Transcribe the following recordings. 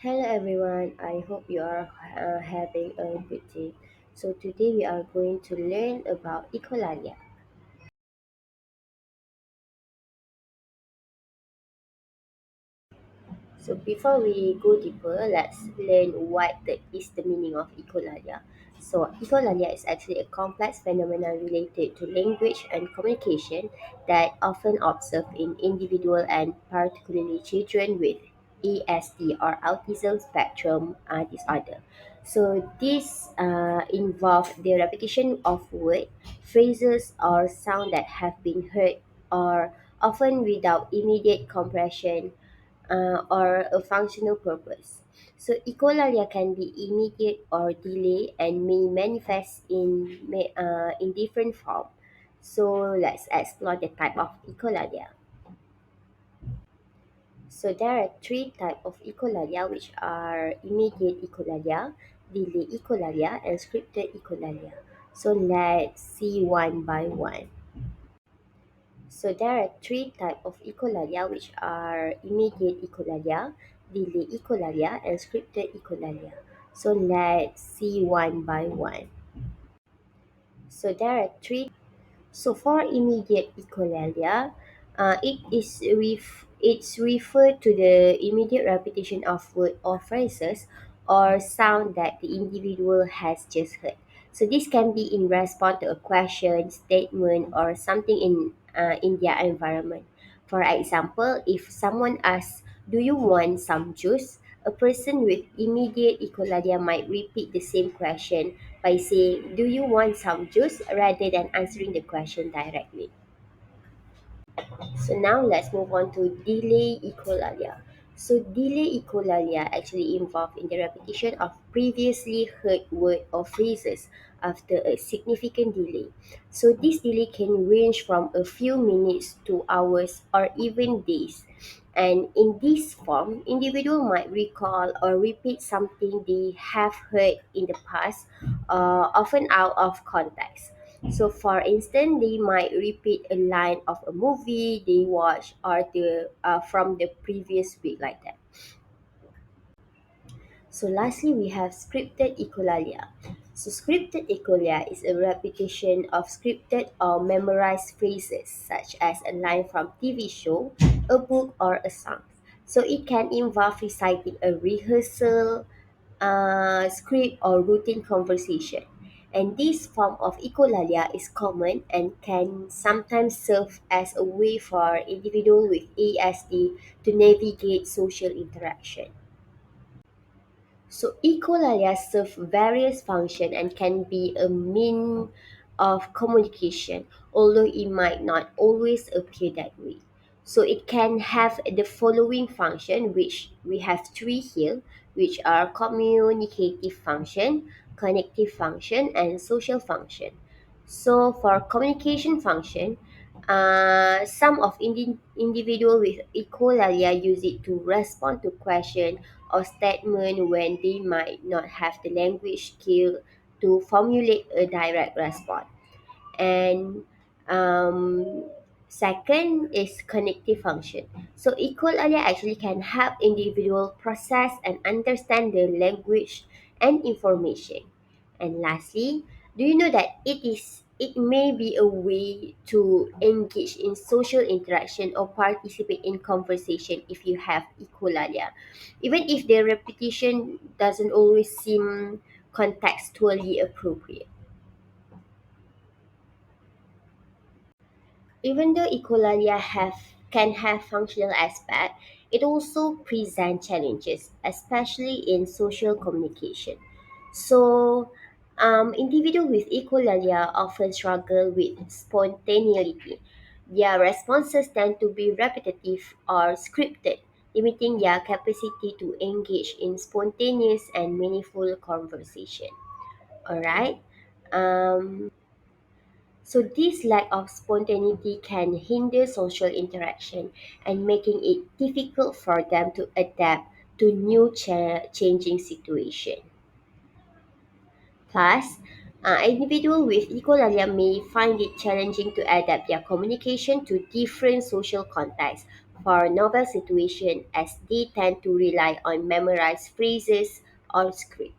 Hello everyone, I hope you are having a good day. So today we are going to learn about echolalia. So before we go deeper, let's learn what is the meaning of echolalia. So echolalia is actually a complex phenomenon related to language and communication that often observed in individual and particularly children with ASD or autism spectrum disorder. So this involve the repetition of words, phrases, or sound that have been heard or often without immediate comprehension or a functional purpose. So echolalia can be immediate or delayed and may manifest in different form. So let's explore the type of echolalia. So there are three types of echolalia, which are immediate echolalia, delayed echolalia, and scripted echolalia. So let's see one by one. So there are three types of echolalia, which are immediate echolalia, delayed echolalia, and scripted echolalia. So let's see one by one. So there are three. So for immediate echolalia, it's referred to the immediate repetition of word or phrases or sound that the individual has just heard. So this can be in response to a question, statement, or something in their environment. For example, if someone asks, "Do you want some juice?" A person with immediate echolalia might repeat the same question by saying, "Do you want some juice?" rather than answering the question directly. So now let's move on to delay echolalia. So delay echolalia actually involve in the repetition of previously heard word or phrases after a significant delay. So this delay can range from a few minutes to hours or even days. And in this form, individual might recall or repeat something they have heard in the past, often out of context. So, for instance, they might repeat a line of a movie they watched or from the previous week, like that. So lastly, we have scripted echolalia. So scripted echolalia is a repetition of scripted or memorized phrases such as a line from TV show, a book, or a song. So it can involve reciting a rehearsal, script, or routine conversation. And this form of echolalia is common and can sometimes serve as a way for individuals with ASD to navigate social interaction. So echolalia serve various functions and can be a mean of communication, although it might not always appear that way. So it can have the following function, which we have three here, which are communicative function, connective function, and social function. So for communication function, some of individual with echolalia use it to respond to question or statement when they might not have the language skill to formulate a direct response. And um, second is connective function. So echolalia actually can help individual process and understand the language and information. And lastly, do you know that it may be a way to engage in social interaction or participate in conversation if you have echolalia, even if the repetition doesn't always seem contextually appropriate. Even though echolalia can have functional aspect, it also presents challenges, especially in social communication. So, individuals with echolalia often struggle with spontaneity. Their responses tend to be repetitive or scripted, limiting their capacity to engage in spontaneous and meaningful conversation. All right. Um, so this lack of spontaneity can hinder social interaction and making it difficult for them to adapt to new changing situation. Plus, individuals with echolalia may find it challenging to adapt their communication to different social contexts. for novel situations as they tend to rely on memorized phrases or script.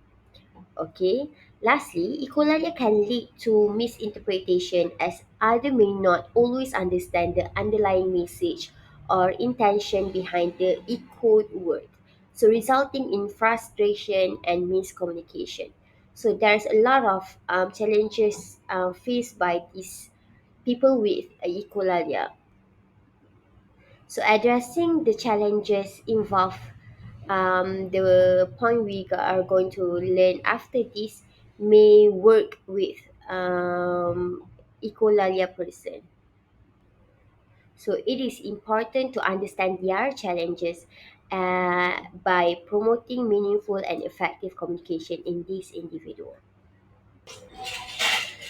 Okay. Lastly, echolalia can lead to misinterpretation as others may not always understand the underlying message or intention behind the echoed word, so resulting in frustration and miscommunication. So there's a lot of challenges faced by these people with echolalia. So addressing the challenges involve the point we are going to learn after this may work with echolalia person. So it is important to understand their challenges by promoting meaningful and effective communication in this individual.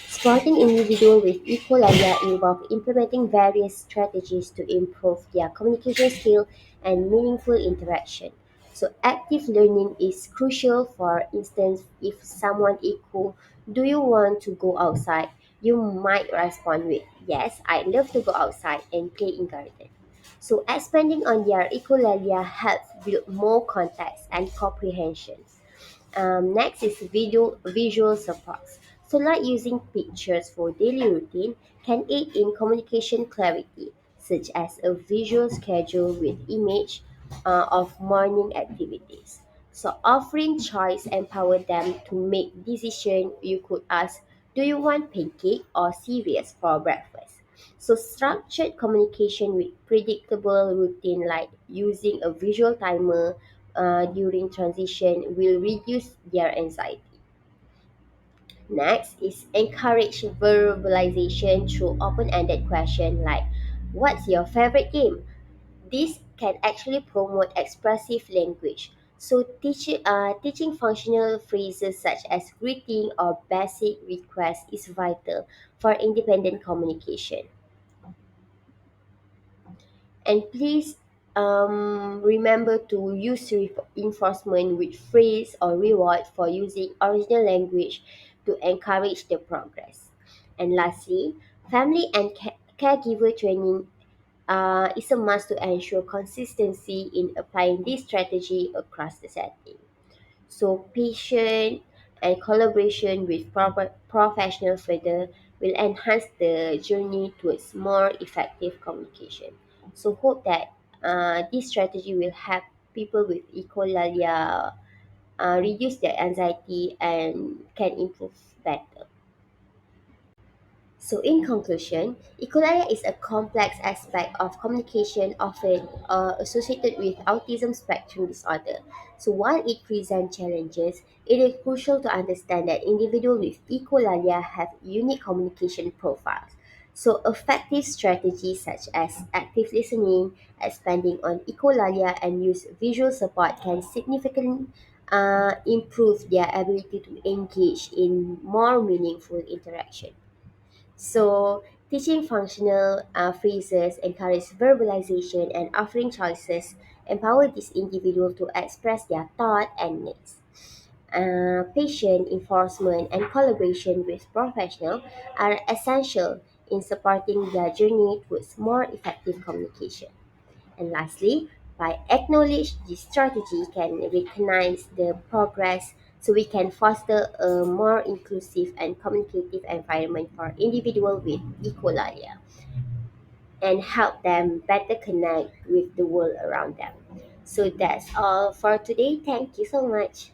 Supporting individuals with echolalia involve implementing various strategies to improve their communication skill and meaningful interaction. So active learning is crucial. For instance, if someone echo, "Do you want to go outside?" you might respond with, "Yes, I'd love to go outside and play in garden." So expanding on their echolalia helps build more context and comprehension. Next is visual supports. So, like using pictures for daily routine can aid in communication clarity, such as a visual schedule with image of morning activities. So, offering choice empower them to make decision. You could ask, "Do you want pancake or cereals for breakfast?" So, structured communication with predictable routine, like using a visual timer during transition, will reduce their anxiety. Next is encourage verbalization through open-ended question like, "What's your favorite game?" This can actually promote expressive language. So teaching functional phrases such as greeting or basic request is vital for independent communication. And please remember to use reinforcement with phrase or reward for using original language to encourage the progress. And lastly, family and caregiver training is a must to ensure consistency in applying this strategy across the setting. So patience and collaboration with professional further will enhance the journey towards more effective communication. So hope that this strategy will help people with echolalia reduce their anxiety and can improve better. So, in conclusion, echolalia is a complex aspect of communication often associated with autism spectrum disorder. So, while it presents challenges, it is crucial to understand that individuals with echolalia have unique communication profiles. So, effective strategies such as active listening, expanding on echolalia, and use visual support can significantly improve their ability to engage in more meaningful interaction. So, teaching functional phrases, encourage verbalization, and offering choices empower this individual to express their thought and needs. Patient enforcement and collaboration with professionals are essential in supporting their journey towards more effective communication. And lastly, by acknowledge this strategy can recognize the progress so we can foster a more inclusive and communicative environment for individuals with echolalia and help them better connect with the world around them. So that's all for today. Thank you so much.